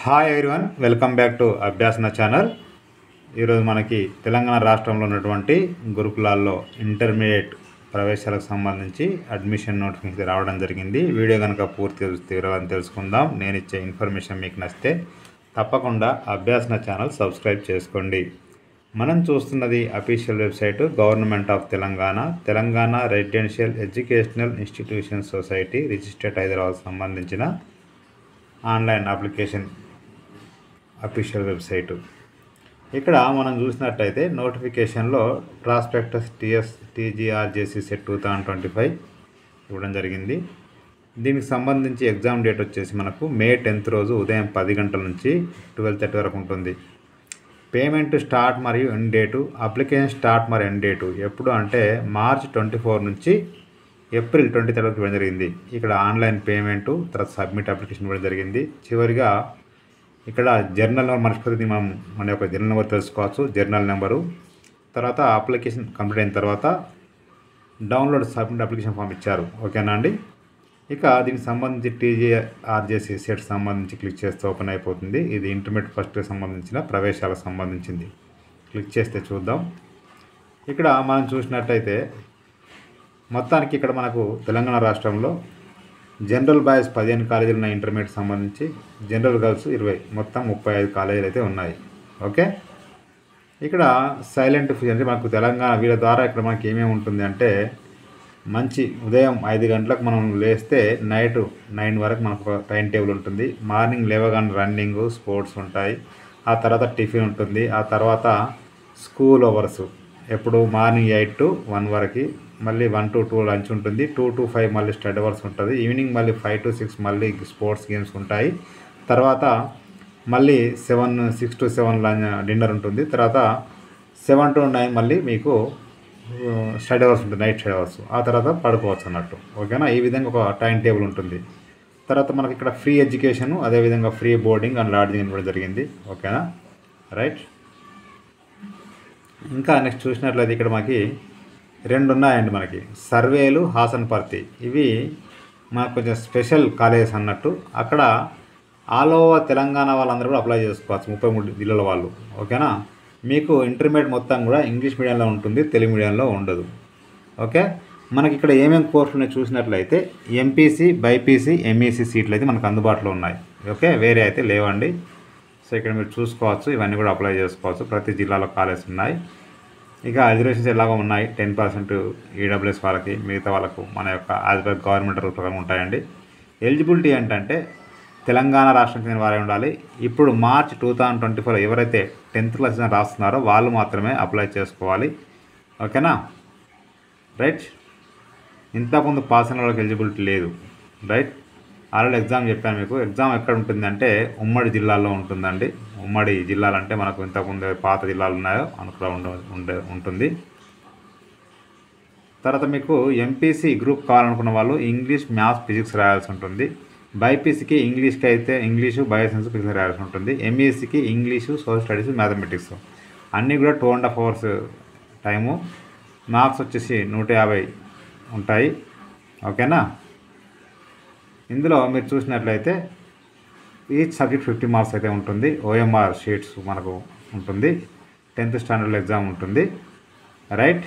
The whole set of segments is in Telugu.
Hi everyone, welcome back to Abhyasana channel. ఈరోజు మనకి తెలంగాణ రాష్ట్రంలో ఉన్నటువంటి గురుకులాల్లో ఇంటర్మీడియట్ ప్రవేశాలకు సంబంధించి అడ్మిషన్ నోటిఫికేషన్ రావడం జరిగింది. వీడియో కనుక పూర్తిగా చూస్తే వివరాలను తెలుసుకుందాం. నేను ఇచ్చే ఇన్ఫర్మేషన్ మీకు నచ్చితే తప్పకుండా అభ్యాసన ఛానల్ సబ్స్క్రైబ్ చేసుకోండి. మనం చూస్తున్నది official website government of Telangana residential educational institution society registered Hyderabad సంబంధించిన ఆన్లైన్ అప్లికేషన్ అఫీషియల్ వెబ్సైటు. ఇక్కడ మనం చూసినట్టయితే నోటిఫికేషన్లో ప్రాస్పెక్టస్ టీజీఆర్జేసీ సెట్ 2025 ఇవ్వడం జరిగింది. దీనికి సంబంధించి ఎగ్జామ్ డేట్ వచ్చేసి మనకు మే 10th రోజు ఉదయం 10 గంటల నుంచి 12:30 వరకు ఉంటుంది. పేమెంట్ స్టార్ట్ మరియు ఎండ్ డేటు, అప్లికేషన్ స్టార్ట్ మరియు ఎండ్ డేటు ఎప్పుడు అంటే మార్చ్ 24 నుంచి ఏప్రిల్ 23 వరకు ఇవ్వడం జరిగింది. ఇక్కడ ఆన్లైన్ పేమెంటు, తర్వాత సబ్మిట్ అప్లికేషన్ ఇవ్వడం జరిగింది. చివరిగా ఇక్కడ జర్నల్ నెంబర్ మర్చిపోతుంది, మనం మన యొక్క జర్నల్ నెంబర్ తెలుసుకోవచ్చు. జర్నల్ నెంబరు, తర్వాత అప్లికేషన్ కంప్లీట్ అయిన తర్వాత డౌన్లోడ్ సబ్మిట్ అప్లికేషన్ ఫామ్ ఇచ్చారు. ఓకేనా అండి. ఇక దీనికి సంబంధించి టీజీఆర్జేసీ సెట్ సంబంధించి క్లిక్ చేస్తే ఓపెన్ అయిపోతుంది. ఇది ఇంటర్మీడియట్ ఫస్ట్కి సంబంధించిన ప్రవేశాలకు సంబంధించింది. క్లిక్ చేస్తే చూద్దాం. ఇక్కడ మనం చూసినట్టయితే మొత్తానికి ఇక్కడ మనకు తెలంగాణ రాష్ట్రంలో జనరల్ బాయ్స్ 15 కాలేజీలు ఉన్నాయి. ఇంటర్మీడియట్ సంబంధించి జనరల్ గర్ల్స్ 20, మొత్తం 35 కాలేజీలు అయితే ఉన్నాయి. ఓకే. ఇక్కడ సైలెంట్ ఫీజు అంటే మనకు తెలంగాణ వీళ్ళ ద్వారా ఇక్కడ మనకి ఏమేమి ఉంటుంది అంటే మంచి ఉదయం 5 గంటలకు మనం లేస్తే నైట్ 9 వరకు మనకు టైం టేబుల్ ఉంటుంది. మార్నింగ్ లేవగానే రన్నింగ్, స్పోర్ట్స్ ఉంటాయి. ఆ తర్వాత టిఫిన్ ఉంటుంది. ఆ తర్వాత స్కూల్ అవర్స్ ఎప్పుడు మార్నింగ్ 8 to 1 వరకు, మళ్ళీ 1 to 2 లంచ్ ఉంటుంది. 2 to 5 మళ్ళీ స్టడీ అవర్స్ ఉంటుంది. ఈవినింగ్ మళ్ళీ 5 to 6 మళ్ళీ స్పోర్ట్స్ గేమ్స్ ఉంటాయి. తర్వాత మళ్ళీ 6 to 7 డిన్నర్ ఉంటుంది. తర్వాత 7 to 9 మళ్ళీ మీకు స్టడీ అవర్స్ ఉంటుంది, నైట్ స్టడీ అవర్స్. ఆ తర్వాత పడుకోవచ్చు అన్నట్టు. ఓకేనా. ఈ విధంగా ఒక టైం టేబుల్ ఉంటుంది. తర్వాత మనకి ఇక్కడ ఫ్రీ ఎడ్యుకేషను, అదేవిధంగా ఫ్రీ బోర్డింగ్ అండ్ లాడ్జింగ్ ఇవ్వడం జరిగింది. ఓకేనా, రైట్. ఇంకా నెక్స్ట్ చూసినట్లయితే ఇక్కడ మనకి 2 ఉన్నాయండి. మనకి సర్వేలు, హాసన్పర్తి, ఇవి మనకు కొంచెం స్పెషల్ కాలేజెస్ అన్నట్టు. అక్కడ ఆల్ ఓవర్ తెలంగాణ వాళ్ళందరూ కూడా అప్లై చేసుకోవచ్చు, 33 జిల్లాల వాళ్ళు. ఓకేనా. మీకు ఇంటర్మీడియట్ మొత్తం కూడా ఇంగ్లీష్ మీడియంలో ఉంటుంది, తెలుగు మీడియంలో ఉండదు. ఓకే. మనకి ఇక్కడ ఏమేమి కోర్సులు ఉన్నాయి చూసినట్లయితే ఎంపీసీ, బైపీసీ, ఎంఈసీ సీట్లు అయితే మనకు అందుబాటులో ఉన్నాయి. ఓకే, వేరే అయితే లేవండి. సో ఇక్కడ మీరు చూసుకోవచ్చు, ఇవన్నీ కూడా అప్లై చేసుకోవచ్చు. ప్రతి జిల్లాలో కాలేజెస్ ఉన్నాయి. ఇక రిజర్వేషన్స్ ఎలాగో ఉన్నాయి. 10% ఈడబ్ల్యూఎస్ వాళ్ళకి, మిగతా వాళ్ళకు మన యొక్క యాజ్ పర్ గవర్నమెంట్ రూల్ ప్రకారం ఉంటాయండి. ఎలిజిబిలిటీ ఏంటంటే తెలంగాణ రాష్ట్రం చెందిన వారే ఉండాలి. ఇప్పుడు మార్చ్ 2024 ఎవరైతే 10th క్లాస్ రాస్తున్నారో వాళ్ళు మాత్రమే అప్లై చేసుకోవాలి. ఓకేనా, రైట్. ఇంతకుముందు పాస్ అయిన వాళ్ళకి ఎలిజిబిలిటీ లేదు, రైట్. ఆల్రెడీ ఎగ్జామ్ చెప్పాను మీకు. ఎగ్జామ్ ఎక్కడ ఉంటుందంటే ఉమ్మడి జిల్లాల్లో ఉంటుందండి. ఉమ్మడి జిల్లాలంటే మనకు ఇంతకుముందు పాత జిల్లాలు ఉన్నాయో అక్కడ ఉంటుంది. తర్వాత మీకు ఎంపీసీ గ్రూప్ కావాలనుకున్న వాళ్ళు ఇంగ్లీష్, మ్యాథ్స్, ఫిజిక్స్ రాయాల్సి ఉంటుంది. బైపీసీకి ఇంగ్లీష్కి అయితే ఇంగ్లీషు, బయోసైన్స్, ఫిజిక్స్ రాయాల్సి ఉంటుంది. ఎంఈసీకి ఇంగ్లీషు, సోషల్ స్టడీస్, మ్యాథమెటిక్స్ అన్నీ కూడా 2.5 hours టైము. మార్క్స్ వచ్చేసి 150 ఉంటాయి. ఓకేనా. ఇందులో మీరు చూసినట్లయితే ఈచ్ సబ్జెక్ట్ 50 మార్క్స్ అయితే ఉంటుంది. ఓఎంఆర్ షీట్స్ మనకు ఉంటుంది. 10th స్టాండర్డ్ ఎగ్జామ్ ఉంటుంది, right.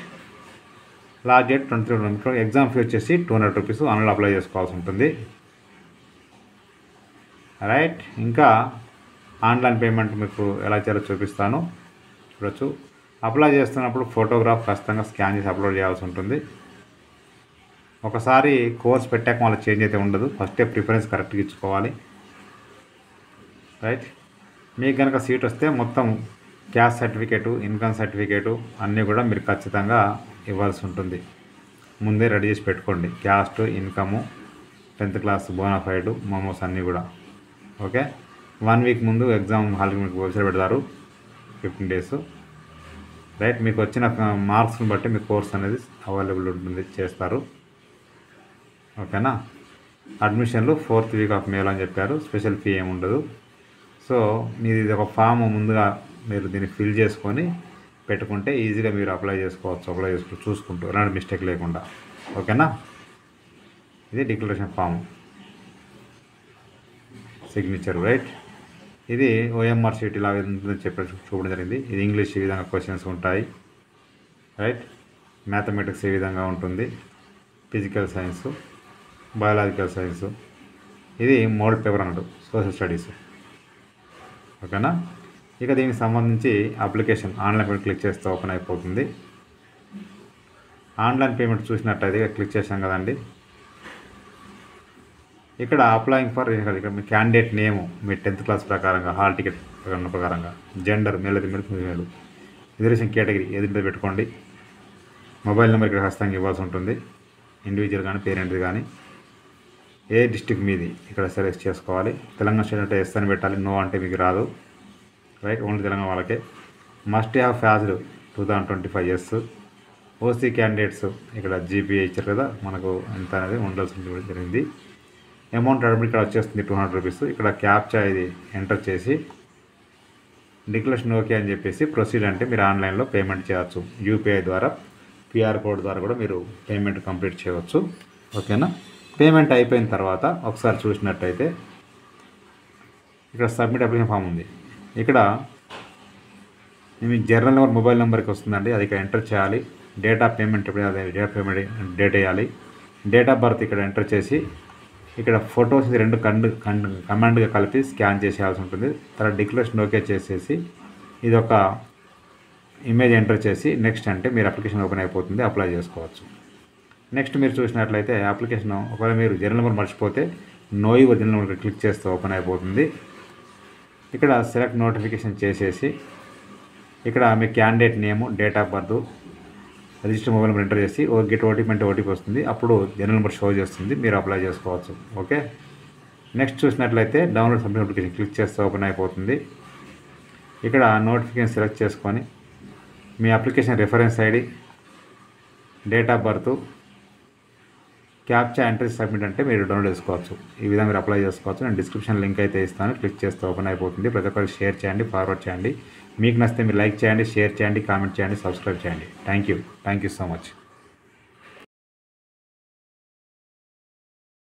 Last date 23. Exam fee వచ్చేసి 200 రూపీస్ ఆన్లైన్ అప్లై చేసుకోవాల్సి ఉంటుంది, రైట్. ఇంకా ఆన్లైన్ పేమెంట్ మీకు ఎలా చేయాలో చూపిస్తాను, చూడొచ్చు. అప్లై చేస్తున్నప్పుడు ఫోటోగ్రాఫ్ ఖచ్చితంగా స్కాన్ చేసి అప్లోడ్ చేయాల్సి ఉంటుంది. ఒకసారి కోర్స్ పెట్టాక మళ్ళీ చేంజ్ అయితే ఉండదు. ఫస్టే ప్రిఫరెన్స్ కరెక్ట్గా ఇచ్చుకోవాలి, రైట్. మీకు కనుక సీట్ వస్తే మొత్తం క్యాస్ట్ సర్టిఫికేటు, ఇన్కమ్ సర్టిఫికేటు అన్నీ కూడా మీరు ఖచ్చితంగా ఇవ్వాల్సి ఉంటుంది. ముందే రెడీ చేసి పెట్టుకోండి. Caste, income, 10th class bonafide, momos అన్నీ కూడా. ఓకే. 1 week ముందు ఎగ్జామ్ హాల్కి మీకు వెబ్సైట్ పెడతారు, 15 days, రైట్. మీకు వచ్చిన మార్క్స్ని బట్టి మీ కోర్స్ అనేది అవైలబుల్ ఉంటుంది, చేస్తారు. ఓకేనా. అడ్మిషన్లు 4th week of May అని చెప్పారు. స్పెషల్ ఫీ ఏమి ఉండదు. సో మీది ఒక ఫామ్ ముందుగా మీరు దీన్ని ఫిల్ చేసుకొని పెట్టుకుంటే ఈజీగా మీరు అప్లై చేసుకుంటూ చూసుకుంటూ ఎలాంటి మిస్టేక్ లేకుండా. ఓకేనా. ఇది డిక్లరేషన్ ఫామ్, సిగ్నేచర్, రైట్. ఇది ఓఎంఆర్ షీట్ ఇలా ఉంటుందని చెప్పి చూపడం జరిగింది. ఇది ఇంగ్లీష్ ఈ విధంగా క్వశ్చన్స్ ఉంటాయి, రైట్. మ్యాథమెటిక్స్ ఈ విధంగా ఉంటుంది, ఫిజికల్ సైన్సు, బయాలజికల్ సైన్సు. ఇది మోడల్ పేపర్ అన్నట్టు, సోషల్ స్టడీస్, ఓకేనా. ఇక దీనికి సంబంధించి అప్లికేషన్ ఆన్లైన్ పేమెంట్ క్లిక్ చేస్తే ఓపెన్ అయిపోతుంది. ఆన్లైన్ పేమెంట్ చూసినట్టయితే క్లిక్ చేసాం కదండి. ఇక్కడ అప్లయింగ్ ఫర్ ఇక్కడ మీ క్యాండిడేట్ నేము మీ 10th క్లాస్ ప్రకారంగా, హాల్ టికెట్ ప్రకారంగా, జెండర్ మేల్ అయితే మేలు, రిజర్వేషన్ కేటగిరీ ఏది పెట్టుకోండి. మొబైల్ నెంబర్ ఇక్కడ ఖచ్చితంగా ఇవ్వాల్సి ఉంటుంది, ఇండివిజువల్ కానీ పేరెంట్ది కానీ. ఏ డిస్ట్రిక్ట్ మీది ఇక్కడ సెలెక్ట్ చేసుకోవాలి. తెలంగాణ స్టేట్ అంటే ఎస్ అని పెట్టాలి, నో అంటే మీకు రాదు, రైట్. ఓన్లీ తెలంగాణ వాళ్ళకే. Must have passed 2025 yes. OC candidates ఇక్కడ జీపీఏ ఇచ్చారు కదా, మనకు ఎంత అనేది ఉండాల్సి జరిగింది. అమౌంట్ అడ్మిట్ ఇక్కడ వచ్చేస్తుంది 200 రూపీస్. ఇక్కడ క్యాప్చా ఇది ఎంటర్ చేసి డిక్లరేషన్ ఓకే అని చెప్పేసి ప్రొసీడ్ అంటే మీరు ఆన్లైన్లో పేమెంట్ చేయవచ్చు. యూపీఐ ద్వారా, క్యూఆర్ కోడ్ ద్వారా కూడా మీరు పేమెంట్ కంప్లీట్ చేయవచ్చు, ఓకేనా. పేమెంట్ అయిపోయిన తర్వాత ఒకసారి చూసినట్టయితే ఇక్కడ సబ్మిట్ అప్లికేషన్ ఫామ్ ఉంది. ఇక్కడ మీ జనరల్ నెంబర్ మొబైల్ నెంబర్కి వస్తుందండి, అది ఇక్కడ ఎంటర్ చేయాలి. డేట్ ఆఫ్ పేమెంట్ ఎప్పుడు అదే డేట్ ఆఫ్ పేమెంట్ డేట్ వేయాలి. డేట్ ఆఫ్ బర్త్ ఇక్కడ ఎంటర్ చేసి ఇక్కడ ఫొటోస్ 2 కమాండ్గా కలిపి స్కాన్ చేసేయాల్సి ఉంటుంది. తర్వాత డిక్లరేషన్ ఓకే చేసేసి ఇది ఒక ఇమేజ్ ఎంటర్ చేసి నెక్స్ట్ అంటే మీరు అప్లికేషన్ ఓపెన్ అయిపోతుంది, అప్లై చేసుకోవచ్చు. నెక్స్ట్ మీరు చూసినట్లయితే అప్లికేషన్ ఒకవేళ మీరు జనరల్ నెంబర్ మర్చిపోతే know your journal number click చేస్తే ఓపెన్ అయిపోతుంది. ఇక్కడ సెలెక్ట్ నోటిఫికేషన్ చేసేసి ఇక్కడ మీ candidate name, date of birth, register mobile number enter చేసి గెట్ ఓటీపీ అంటే ఓటీపీ వస్తుంది. అప్పుడు జనరల్ నెంబర్ షో చేస్తుంది, మీరు అప్లై చేసుకోవచ్చు, ఓకే. నెక్స్ట్ చూసినట్లయితే డౌన్లోడ్ సబ్మిట్ నోటిఫికేషన్ క్లిక్ చేస్తే ఓపెన్ అయిపోతుంది. ఇక్కడ నోటిఫికేషన్ సెలెక్ట్ చేసుకొని మీ application reference ID, date of birth, captcha entry submit అంటే మీరు డౌన్లోడ్ చేసుకోవచ్చు. ఈ విధంగా మీరు అప్లై చేసుకోవచ్చు. నేను డిస్క్రిప్షన్ లింక్ అయితే ఇస్తాను, క్లిక్ చేస్తే ఓపెన్ అయిపోతుంది. ప్రతి ఒక్కరికి షేర్ చేయండి, ఫార్వర్డ్ చేయండి. మీకు నచ్చితే మీరు లైక్ చేయండి, షేర్ చేయండి, కామెంట్ చేయండి, సబ్స్క్రైబ్ చేయండి. Thank you so much.